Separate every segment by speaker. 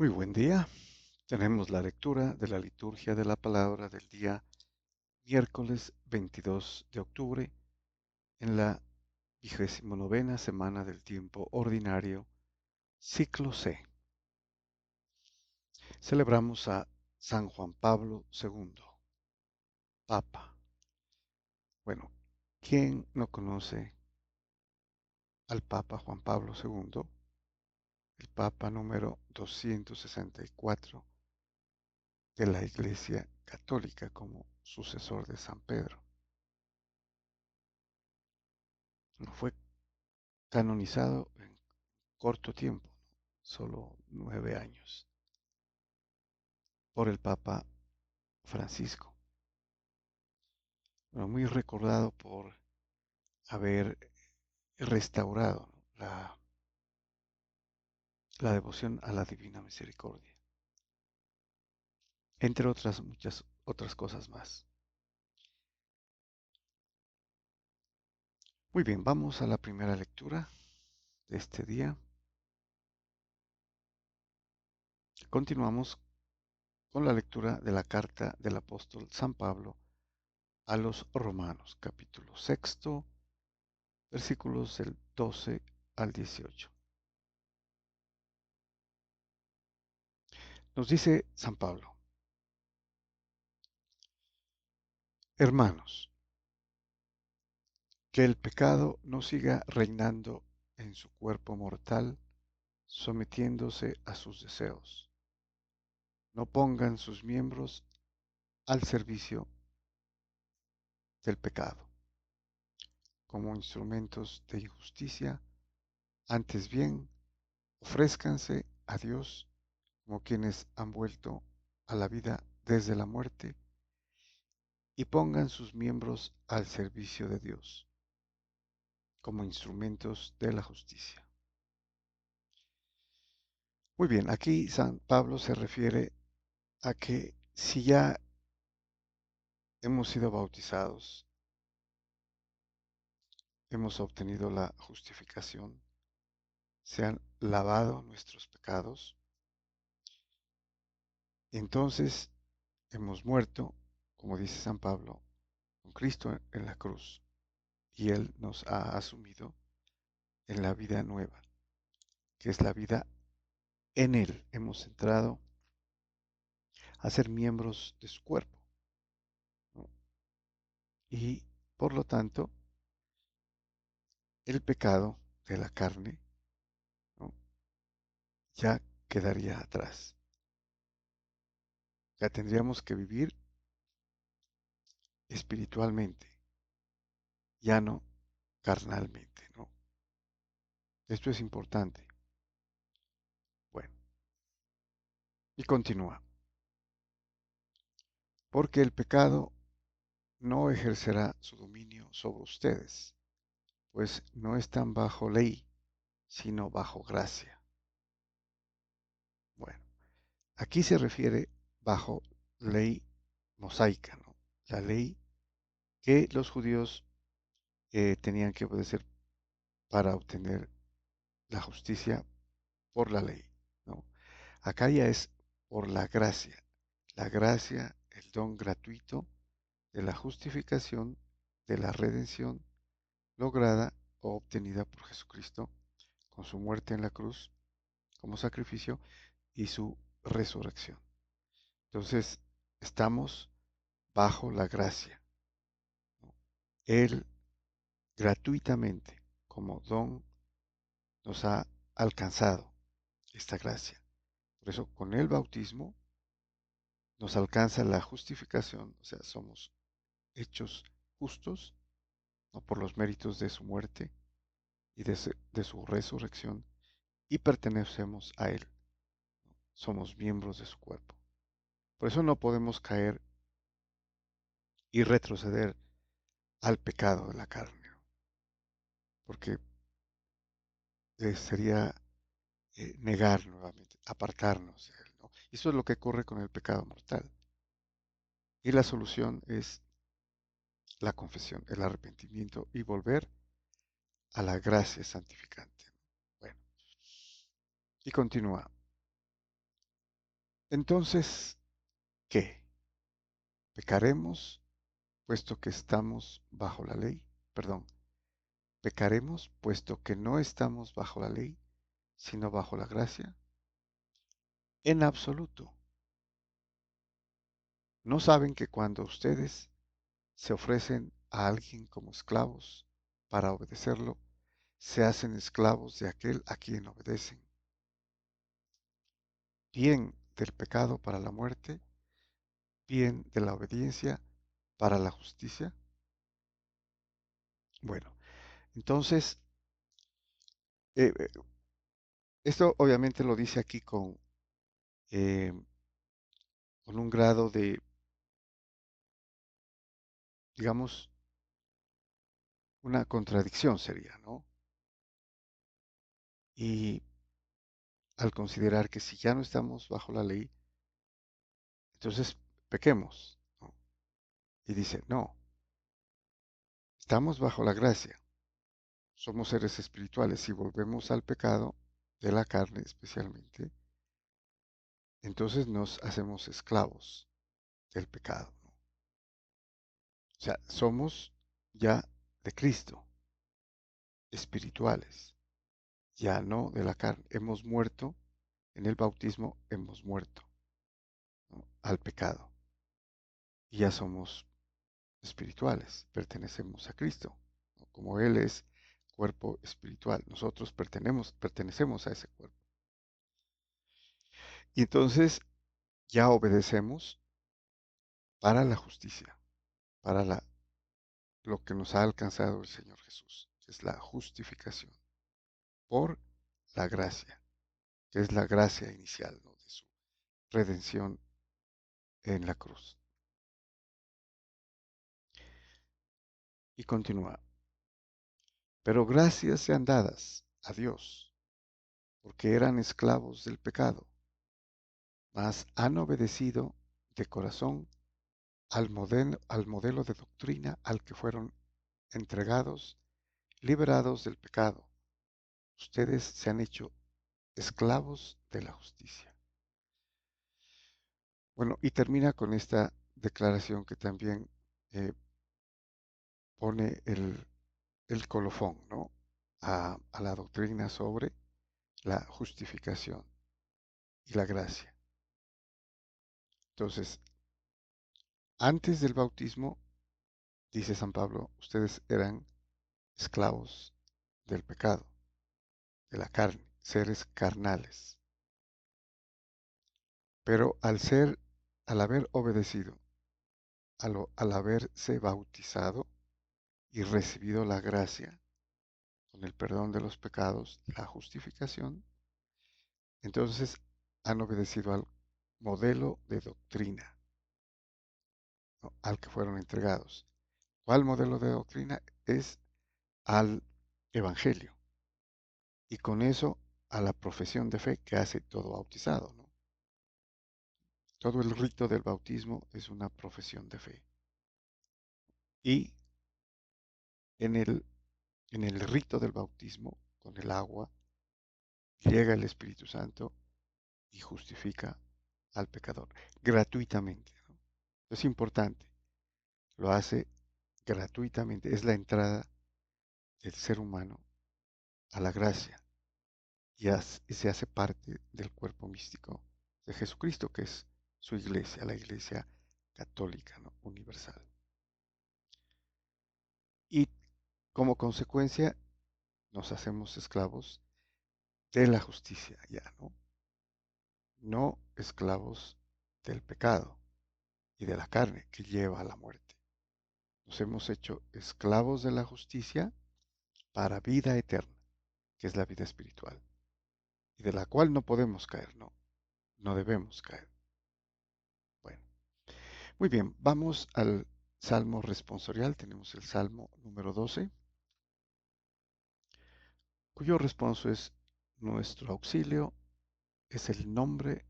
Speaker 1: Muy buen día. Tenemos la lectura de la liturgia de la palabra del día miércoles 22 de octubre en la 29ª semana del tiempo ordinario, ciclo C. Celebramos a San Juan Pablo II, Papa. Bueno, ¿quién no conoce al Papa Juan Pablo II? El Papa número 264 de la Iglesia Católica como sucesor de San Pedro. No fue canonizado en corto tiempo, solo 9 años, por el Papa Francisco. Bueno, muy recordado por haber restaurado, ¿no?, la devoción a la Divina Misericordia, entre otras muchas otras cosas más. Muy bien, vamos a la primera lectura de este día. Continuamos con la lectura de la carta del apóstol San Pablo a los Romanos, capítulo sexto, versículos del 12 al 18. Nos dice San Pablo: Hermanos, que el pecado no siga reinando en su cuerpo mortal, sometiéndose a sus deseos. No pongan sus miembros al servicio del pecado, como instrumentos de injusticia, antes bien, ofrézcanse a Dios como quienes han vuelto a la vida desde la muerte, y pongan sus miembros al servicio de Dios, como instrumentos de la justicia. Muy bien, aquí San Pablo se refiere a que si ya hemos sido bautizados, hemos obtenido la justificación, se han lavado nuestros pecados, entonces hemos muerto, como dice San Pablo, con Cristo en la cruz, y Él nos ha asumido en la vida nueva, que es la vida en Él. Hemos entrado a ser miembros de su cuerpo, ¿no? Y por lo tanto, el pecado de la carne, ¿no?, ya quedaría atrás. Ya tendríamos que vivir espiritualmente, ya no carnalmente, ¿no? Esto es importante. Bueno, y continúa. Porque el pecado no ejercerá su dominio sobre ustedes, pues no están bajo ley, sino bajo gracia. Bueno, aquí se refiere bajo ley mosaica, ¿no? La ley que los judíos tenían que obedecer para obtener la justicia por la ley, ¿no? Acá ya es por la gracia, el don gratuito de la justificación, de la redención lograda o obtenida por Jesucristo con su muerte en la cruz como sacrificio y su resurrección. Entonces, estamos bajo la gracia, ¿no? Él gratuitamente, como don, nos ha alcanzado esta gracia. Por eso, con el bautismo nos alcanza la justificación, o sea, somos hechos justos, ¿no?, por los méritos de su muerte y de su resurrección, y pertenecemos a Él, ¿no? Somos miembros de su cuerpo. Por eso no podemos caer y retroceder al pecado de la carne, ¿no?, porque sería negar nuevamente, apartarnos de Él, ¿no? Y eso es lo que ocurre con el pecado mortal. Y la solución es la confesión, el arrepentimiento y volver a la gracia santificante. Bueno, y continúa. Entonces, ¿qué? ¿Pecaremos puesto que estamos bajo la ley? Perdón, ¿pecaremos puesto que no estamos bajo la ley, sino bajo la gracia? En absoluto. ¿No saben que cuando ustedes se ofrecen a alguien como esclavos para obedecerlo, se hacen esclavos de aquel a quien obedecen? Bien del pecado para la muerte, bien de la obediencia para la justicia. Bueno, entonces, eh, eh, esto obviamente lo dice aquí eh, con un grado de, digamos, una contradicción sería, ¿no? Y al considerar que si ya no estamos bajo la ley, entonces pequemos, ¿no? Y dice, no, estamos bajo la gracia, somos seres espirituales. Si volvemos al pecado de la carne especialmente, entonces nos hacemos esclavos del pecado, ¿no? O sea, somos ya de Cristo, espirituales, ya no de la carne. Hemos muerto, en el bautismo hemos muerto, ¿no?, al pecado. Y ya somos espirituales, pertenecemos a Cristo, ¿no? Como Él es cuerpo espiritual, nosotros pertenecemos a ese cuerpo. Y entonces ya obedecemos para la justicia, para lo que nos ha alcanzado el Señor Jesús, que es la justificación por la gracia, que es la gracia inicial, ¿no?, de su redención en la cruz. Y continúa, pero gracias sean dadas a Dios, porque eran esclavos del pecado, mas han obedecido de corazón al modelo de doctrina al que fueron entregados, liberados del pecado. Ustedes se han hecho esclavos de la justicia. Bueno, y termina con esta declaración que también eh, pone el colofón, ¿no?, a la doctrina sobre la justificación y la gracia. Entonces, antes del bautismo, dice San Pablo, ustedes eran esclavos del pecado, de la carne, seres carnales. Pero al haber obedecido, al haberse bautizado y recibido la gracia con el perdón de los pecados, la justificación, entonces han obedecido al modelo de doctrina, ¿no?, al que fueron entregados. ¿Cuál modelo de doctrina? Es al Evangelio. Y con eso a la profesión de fe que hace todo bautizado, ¿no? Todo el rito del bautismo es una profesión de fe. Y en el rito del bautismo, con el agua, llega el Espíritu Santo y justifica al pecador gratuitamente, ¿no? Es importante, lo hace gratuitamente, es la entrada del ser humano a la gracia y se hace parte del cuerpo místico de Jesucristo, que es su iglesia, la iglesia católica, ¿no?, universal. Y como consecuencia nos hacemos esclavos de la justicia ya, ¿no? No esclavos del pecado y de la carne que lleva a la muerte. Nos hemos hecho esclavos de la justicia para vida eterna, que es la vida espiritual, y de la cual no podemos caer, no, no debemos caer. Bueno, muy bien, vamos al Salmo responsorial. Tenemos el Salmo número 12, cuyo responso es: nuestro auxilio es el nombre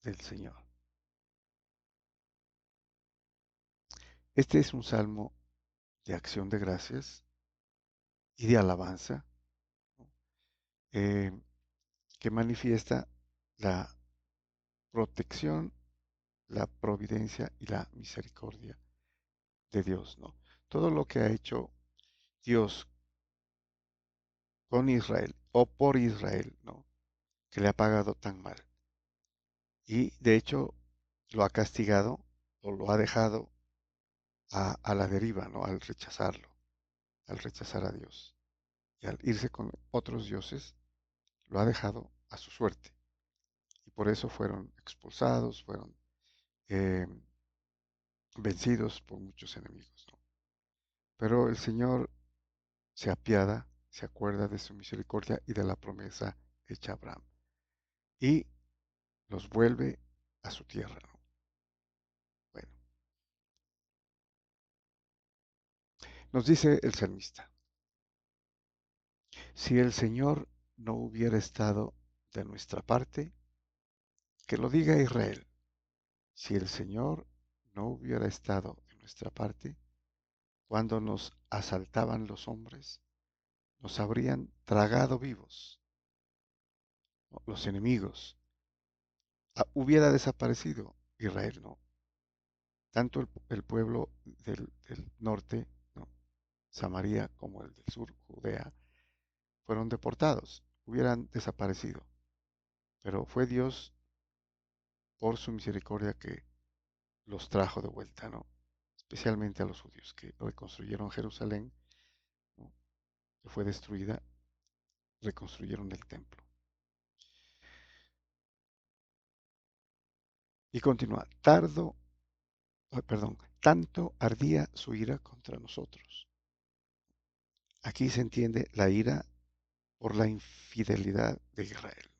Speaker 1: del Señor. Este es un salmo de acción de gracias y de alabanza, ¿no?, eh, que manifiesta la protección, la providencia y la misericordia de Dios, ¿no? Todo lo que ha hecho Dios con Israel o por Israel, ¿no? Que le ha pagado tan mal. Y de hecho lo ha castigado o lo ha dejado a la deriva, ¿no? Al rechazarlo, al rechazar a Dios. Y al irse con otros dioses, lo ha dejado a su suerte. Y por eso fueron expulsados, fueron eh, vencidos por muchos enemigos, ¿no? Pero el Señor se apiada, se acuerda de su misericordia y de la promesa hecha a Abraham. Y los vuelve a su tierra, ¿no? Bueno, nos dice el salmista, si el Señor no hubiera estado de nuestra parte, que lo diga Israel, si el Señor no hubiera estado de nuestra parte, cuando nos asaltaban los hombres, nos habrían tragado vivos, ¿no? Los enemigos. Hubiera desaparecido Israel, ¿no? Tanto el pueblo del norte, ¿no? Samaria, como el del sur, Judea, fueron deportados, hubieran desaparecido. Pero fue Dios, por su misericordia, que los trajo de vuelta, ¿no? Especialmente a los judíos que reconstruyeron Jerusalén, ¿no? Que fue destruida, reconstruyeron el templo. Y continúa, tanto ardía su ira contra nosotros. Aquí se entiende la ira por la infidelidad de Israel.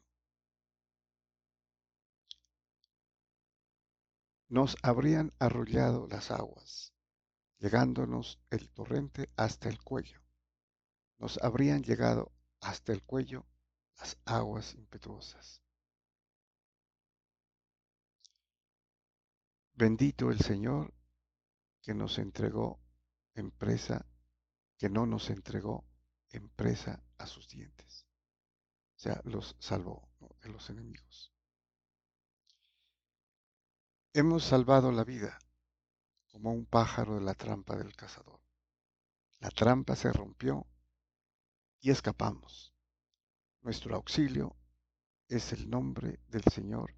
Speaker 1: Nos habrían arrollado las aguas, llegándonos el torrente hasta el cuello. Nos habrían llegado hasta el cuello las aguas impetuosas. Bendito el Señor que nos entregó en presa, que no nos entregó en presa a sus dientes. O sea, los salvó, ¿no? De los enemigos. Hemos salvado la vida como un pájaro de la trampa del cazador. La trampa se rompió y escapamos. Nuestro auxilio es el nombre del Señor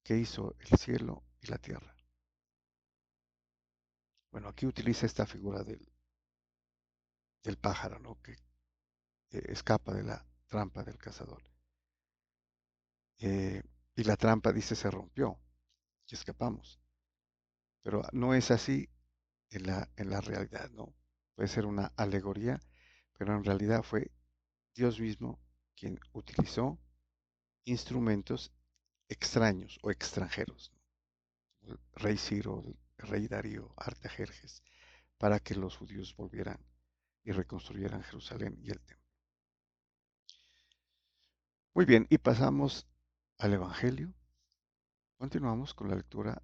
Speaker 1: que hizo el cielo y la tierra. Bueno, aquí utiliza esta figura del pájaro, ¿no? Que escapa de la trampa del cazador. Eh, y la trampa, dice, se rompió y escapamos. Pero no es así en la realidad, ¿no? Puede ser una alegoría, pero en realidad fue Dios mismo quien utilizó instrumentos extraños o extranjeros, ¿no? El rey Ciro, el rey Darío, Artajerjes, para que los judíos volvieran y reconstruyeran Jerusalén y el templo. Muy bien, y pasamos al Evangelio. Continuamos con la lectura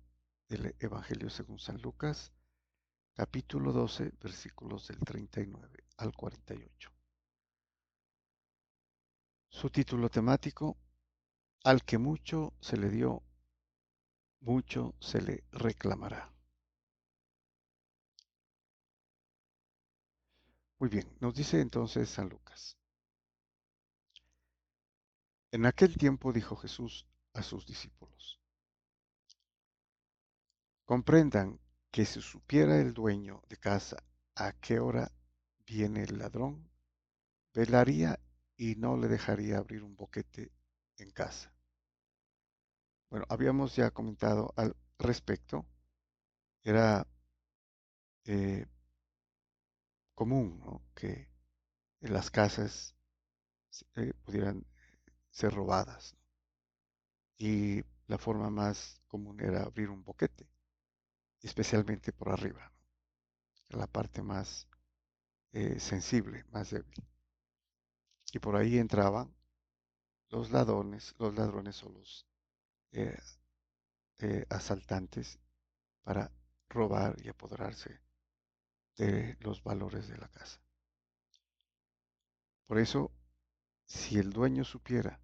Speaker 1: del Evangelio según San Lucas, capítulo 12, versículos del 39 al 48. Su título temático, al que mucho se le dio, mucho se le reclamará. Muy bien, nos dice entonces San Lucas. En aquel tiempo dijo Jesús a sus discípulos, comprendan que si supiera el dueño de casa a qué hora viene el ladrón, velaría y no le dejaría abrir un boquete en casa. Bueno, habíamos ya comentado al respecto, era eh, común, ¿no? Que en las casas pudieran ser robadas, ¿no? Y la forma más común era abrir un boquete, especialmente por arriba, ¿no? La parte más sensible, más débil. Y por ahí entraban los ladrones o los eh, asaltantes para robar y apoderarse de los valores de la casa. Por eso, si el dueño supiera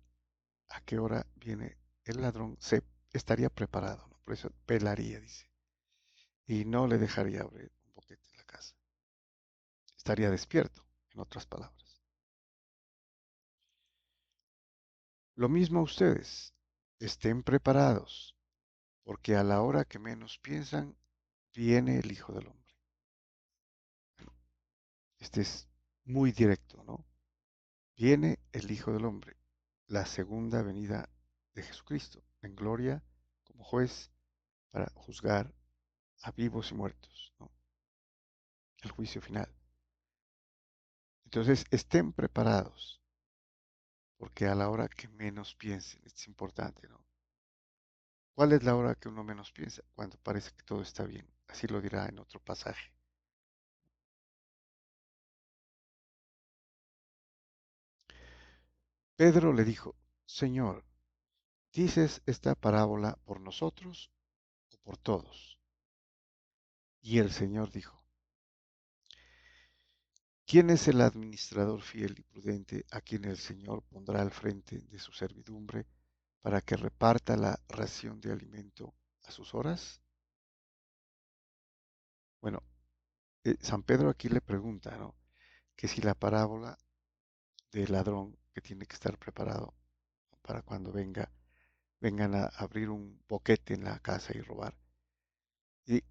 Speaker 1: a qué hora viene el ladrón, se estaría preparado, ¿no? Por eso pelaría, dice, y no le dejaría abrir un boquete en la casa. Estaría despierto, en otras palabras. Lo mismo ustedes, estén preparados, porque a la hora que menos piensan, viene el Hijo del Hombre. Este es muy directo, ¿no? Viene el Hijo del Hombre, la segunda venida de Jesucristo, en gloria como juez para juzgar a vivos y muertos, ¿no? El juicio final. Entonces, estén preparados, porque a la hora que menos piensen, es importante, ¿no? ¿Cuál es la hora que uno menos piensa? Cuando parece que todo está bien. Así lo dirá en otro pasaje. Pedro le dijo, Señor, ¿dices esta parábola por nosotros o por todos? Y el Señor dijo, ¿quién es el administrador fiel y prudente a quien el Señor pondrá al frente de su servidumbre para que reparta la ración de alimento a sus horas? Bueno, San Pedro aquí le pregunta, ¿no? Que si la parábola del ladrón que tiene que estar preparado para cuando vengan a abrir un boquete en la casa y robar. Y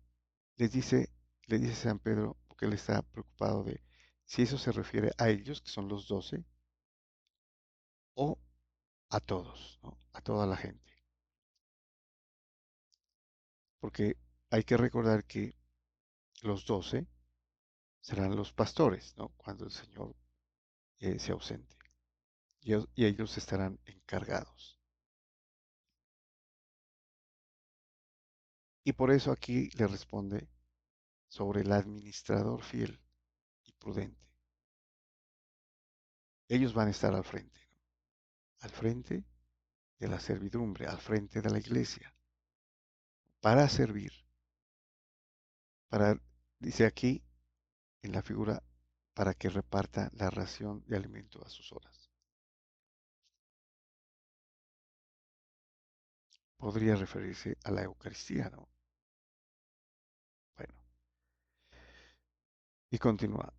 Speaker 1: les dice, le dice San Pedro, porque él está preocupado de si eso se refiere a ellos, que son los 12, o a todos, ¿no? A toda la gente. Porque hay que recordar que los 12 serán los pastores, ¿no? Cuando el Señor se ausente. Y ellos estarán encargados. Y por eso aquí le responde sobre el administrador fiel y prudente. Ellos van a estar al frente, ¿no? Al frente de la servidumbre, al frente de la iglesia, para servir, para, dice aquí en la figura, para que reparta la ración de alimento a sus horas. Podría referirse a la Eucaristía, ¿no? Bueno, y continúa.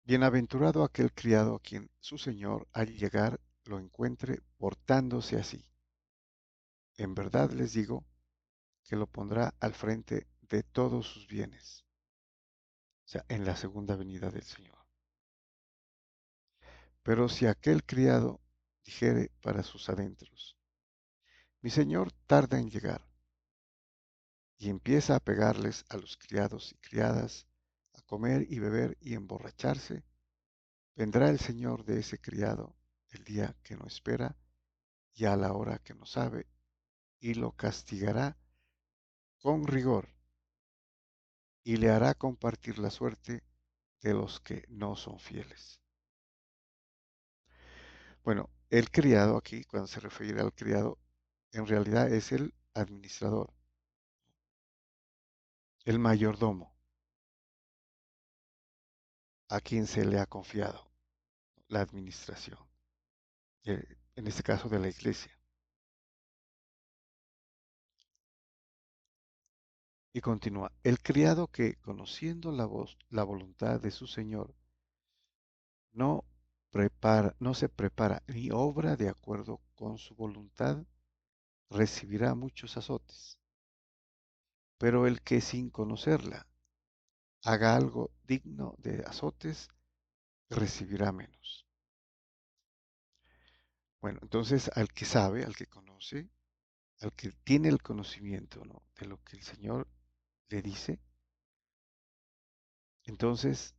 Speaker 1: Bienaventurado aquel criado a quien su señor al llegar lo encuentre portándose así. En verdad les digo que lo pondrá al frente de todos sus bienes, o sea, en la segunda venida del Señor. Pero si aquel criado dijere para sus adentros, mi señor tarda en llegar, y empieza a pegarles a los criados y criadas, a comer y beber y emborracharse, vendrá el señor de ese criado el día que no espera y a la hora que no sabe, y lo castigará con rigor, y le hará compartir la suerte de los que no son fieles. Bueno, el criado aquí, cuando se refiere al criado, en realidad es el administrador, el mayordomo, a quien se le ha confiado la administración, en este caso de la iglesia. Y continúa, el criado que, conociendo la voz, la voluntad de su señor, no se prepara ni obra de acuerdo con su voluntad, recibirá muchos azotes. Pero el que sin conocerla haga algo digno de azotes, recibirá menos. Bueno, entonces al que sabe, al que conoce, al que tiene el conocimiento, ¿no?, de lo que el Señor le dice, entonces,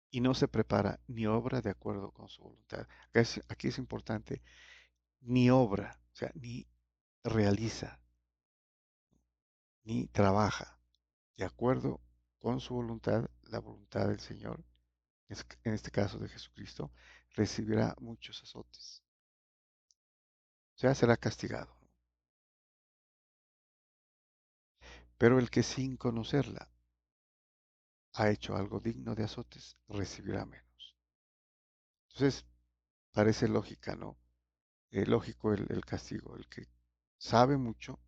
Speaker 1: y no se prepara ni obra de acuerdo con su voluntad. Aquí es importante, ni obra, o sea, ni realiza, ni trabaja de acuerdo con su voluntad, la voluntad del Señor, en este caso de Jesucristo, recibirá muchos azotes. O sea, será castigado. Pero el que sin conocerla ha hecho algo digno de azotes, recibirá menos. Entonces, parece lógica, ¿no? Lógico el castigo. El que sabe mucho,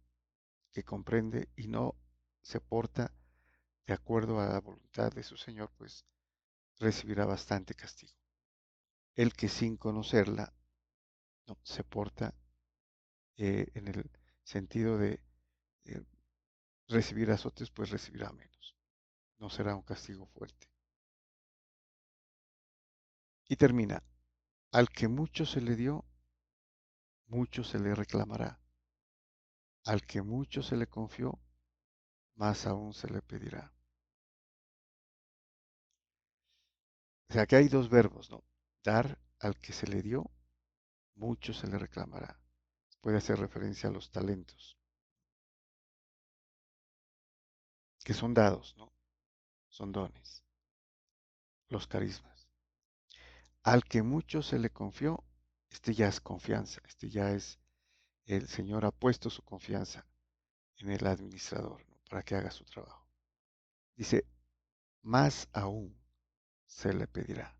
Speaker 1: que comprende y no se porta de acuerdo a la voluntad de su Señor, pues recibirá bastante castigo. El que sin conocerla no, se porta en el sentido de eh, recibir azotes, pues recibirá menos. No será un castigo fuerte. Y termina, al que mucho se le dio, mucho se le reclamará. Al que mucho se le confió, más aún se le pedirá. O sea que hay dos verbos, ¿no? Dar al que se le dio, mucho se le reclamará. Puede hacer referencia a los talentos, que son dados, ¿no? Son dones, los carismas. Al que mucho se le confió, este ya es confianza, este ya es, el Señor ha puesto su confianza en el administrador, ¿no? Para que haga su trabajo. Dice, más aún se le pedirá.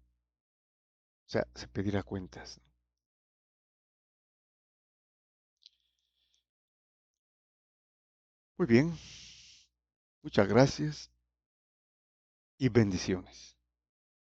Speaker 1: O sea, se pedirá cuentas, ¿no? Muy bien, muchas gracias y bendiciones.